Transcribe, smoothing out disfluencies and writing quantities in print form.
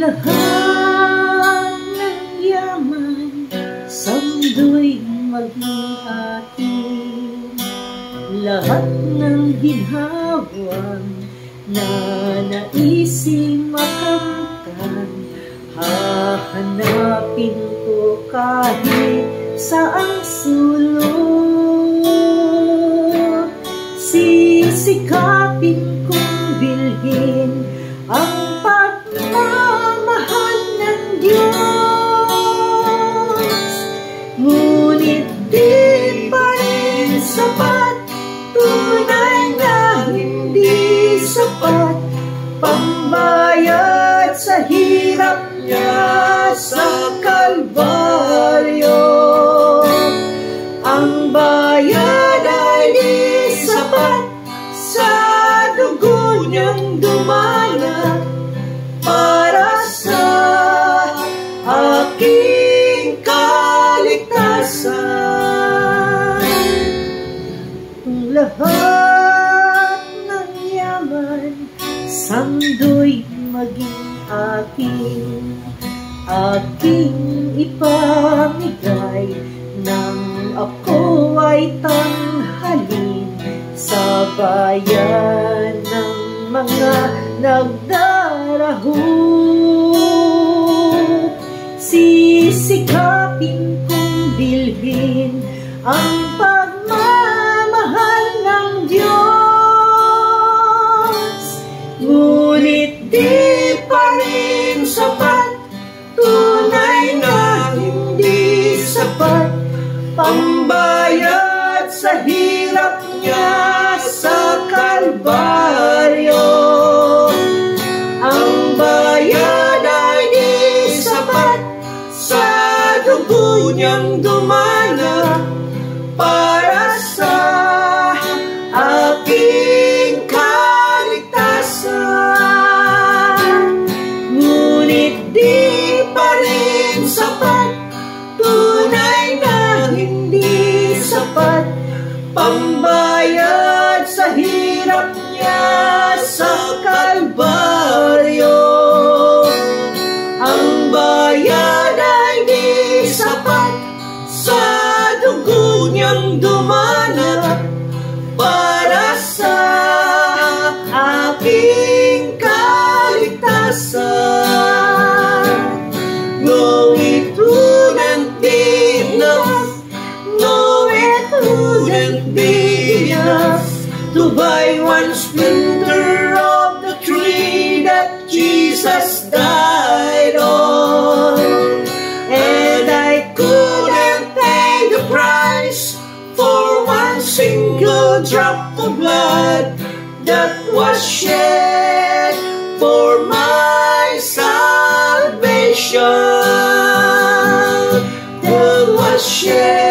Lahat ng yaman sa mundo'y maging atin. Lahat ng ginhawang na naising makamtan, hahanapin ko kahit saang sulok. Sisikapin kong bilhin ang pagmamahal ng Diyos. Ngunit di pa rin sapat, tunay na hindi sapat, pambayad sa hirap niya sa Kalbaryo. Ang bayad ay di sapat, sa dugo niyang dumanak para sa aking kaligtasan. Kung lahat ng yaman sa mundo'y maging akin, aking ipamigay nang ako ay tanghalin sa bayan ng mga nagdaraho. Sisikapin kong bilhin ang pagmamahal ng Diyos. Ngunit di pa rin sapat, tunay na hindi sapat, pambayad sa hirap niya sa Kalbaryo. Ang bayad ay di sapat, sa dugo niyang dumanak para sa aking kaligtasan. Ngunit di pa rin sapat, tunay na hindi sapat, pambayad sa hirap niya sa Kalbaryo. Ang bayad ay di sapat, sa dugo niyang dumanak para sa aking kaligtasan. No, it wouldn't be enough. No, it wouldn't be enough to buy one splinter of the tree that Jesus died on. And I couldn't pay the price for one single drop of blood that was shed for my salvation. That was shed